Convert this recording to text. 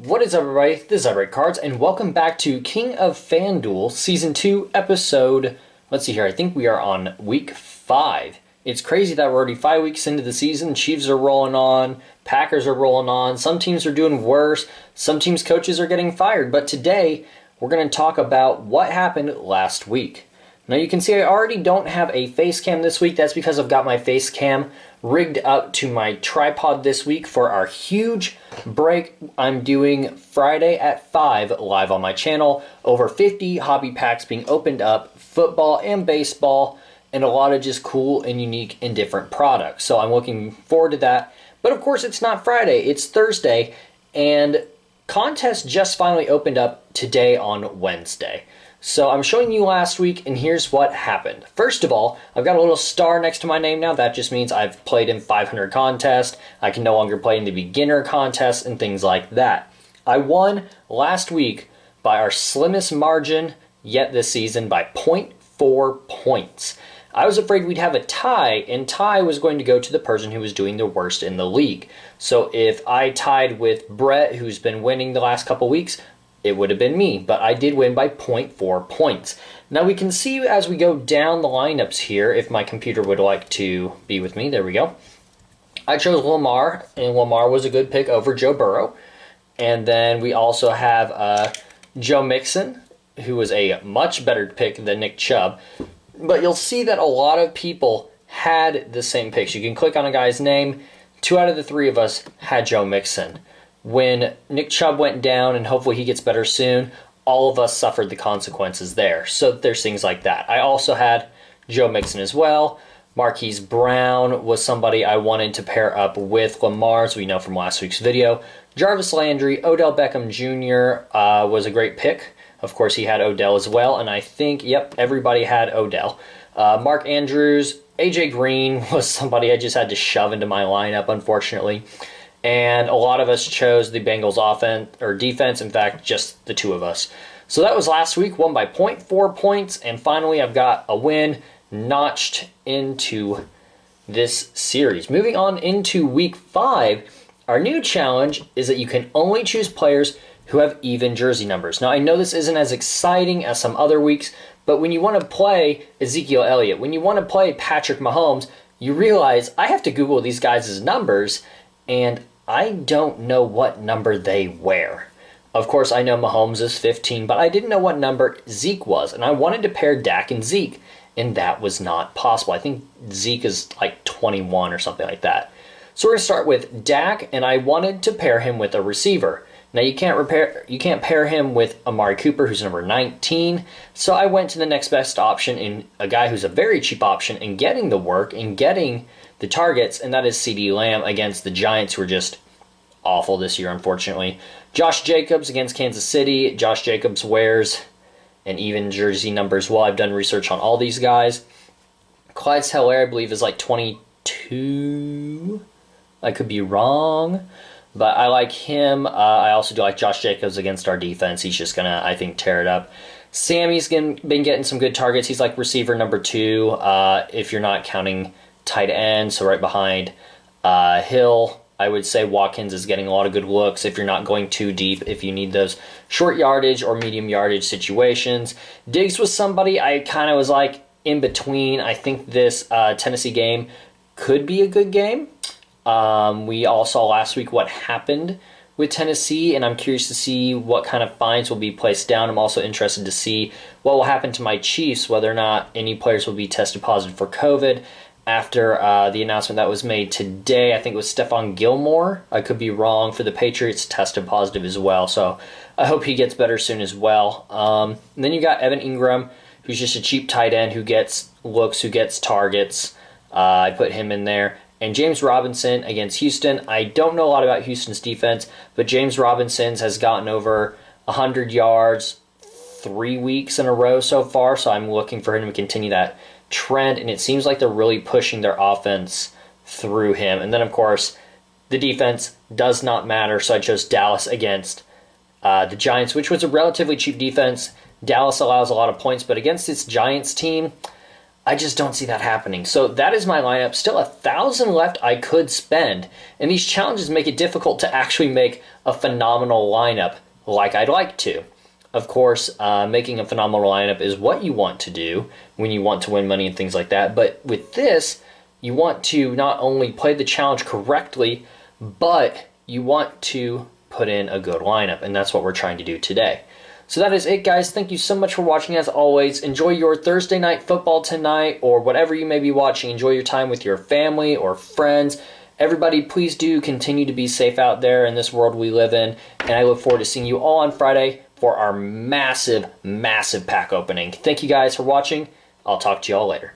What is up, everybody? This is Red Cards, and welcome back to King of Fanduel Season 2 episode, let's see here, I think we are on week 5. It's crazy that we're already 5 weeks into the season. Chiefs are rolling on, Packers are rolling on, some teams are doing worse, some teams' coaches are getting fired, but today we're going to talk about what happened last week. Now you can see I already don't have a face cam this week. That's because I've got my face cam rigged up to my tripod this week for our huge break I'm doing Friday at 5 live on my channel. Over 50 hobby packs being opened up, football and baseball, and a lot of just cool and unique and different products. So I'm looking forward to that. But of course it's not Friday, it's Thursday, and contest just finally opened up today on Wednesday. So I'm showing you last week, and here's what happened. First of all, I've got a little star next to my name now. That just means I've played in 500 contests. I can no longer play in the beginner contests and things like that. I won last week by our slimmest margin yet this season by 0.4 points. I was afraid we'd have a tie, and tie was going to go to the person who was doing the worst in the league. So if I tied with Brett, who's been winning the last couple weeks, it would have been me, but I did win by 0.4 points. Now we can see as we go down the lineups here, if my computer would like to be with me, there we go. I chose Lamar, and Lamar was a good pick over Joe Burrow. And then we also have Joe Mixon, who was a much better pick than Nick Chubb. But you'll see that a lot of people had the same picks. You can click on a guy's name. 2 out of the 3 of us had Joe Mixon. When Nick Chubb went down, and hopefully he gets better soon, all of us suffered the consequences there. So there's things like that. I also had Joe Mixon as well. Marquise Brown was somebody I wanted to pair up with Lamar, as we know from last week's video. Jarvis Landry, Odell Beckham Jr. Was a great pick. Of course, he had Odell as well, and I think, yep, everybody had Odell. Mark Andrews, AJ Green was somebody I just had to shove into my lineup, unfortunately. And a lot of us chose the Bengals offense or defense, in fact, just the 2 of us. So that was last week, won by 0.4 points, and finally I've got a win notched into this series. Moving on into week 5, our new challenge is that you can only choose players who have even jersey numbers. Now I know this isn't as exciting as some other weeks, but when you want to play Ezekiel Elliott, when you want to play Patrick Mahomes, you realize I have to Google these guys' numbers, and I don't know what number they wear. Of course, I know Mahomes is 15, but I didn't know what number Zeke was, and I wanted to pair Dak and Zeke, and that was not possible. I think Zeke is like 21 or something like that. So we're going to start with Dak, and I wanted to pair him with a receiver. Now you can't pair him with Amari Cooper, who's number 19, so I went to the next best option in a guy who's a very cheap option in getting the work and getting the targets, and that is CeeDee Lamb against the Giants, who are just awful this year, unfortunately. Josh Jacobs against Kansas City. Josh Jacobs wears an even jersey number as well. I've done research on all these guys. Clyde Helaire, I believe, is like 22. I could be wrong, but I like him. I also do like Josh Jacobs against our defense. He's just going to, I think, tear it up. Sammy's been getting some good targets. He's like receiver number 2, if you're not counting tight end, so right behind Hill. I would say Watkins is getting a lot of good looks if you're not going too deep, if you need those short yardage or medium yardage situations. Diggs was somebody I kind of was like in between. I think this Tennessee game could be a good game. We all saw last week what happened with Tennessee, and I'm curious to see what kind of fines will be placed down. I'm also interested to see what will happen to my Chiefs, whether or not any players will be tested positive for COVID. After the announcement that was made today, I think it was Stephon Gilmore. I could be wrong. For the Patriots, tested positive as well. So I hope he gets better soon as well. And then you got Evan Ingram, who's just a cheap tight end who gets looks, who gets targets. I put him in there. And James Robinson against Houston. I don't know a lot about Houston's defense, but James Robinson has gotten over 100 yards 3 weeks in a row so far. So I'm looking for him to continue that trend, and it seems like they're really pushing their offense through him. And then, of course, the defense does not matter, so I chose Dallas against the Giants, which was a relatively cheap defense. Dallas allows a lot of points, but against this Giants team, I just don't see that happening. So that is my lineup. Still 1,000 left I could spend. And these challenges make it difficult to actually make a phenomenal lineup like I'd like to. Of course, making a phenomenal lineup is what you want to do when you want to win money and things like that. But with this, you want to not only play the challenge correctly, but you want to put in a good lineup. And that's what we're trying to do today. So that is it, guys. Thank you so much for watching. As always, enjoy your Thursday night football tonight, or whatever you may be watching. Enjoy your time with your family or friends. Everybody, please do continue to be safe out there in this world we live in. And I look forward to seeing you all on Friday for our massive, massive pack opening. Thank you guys for watching. I'll talk to you all later.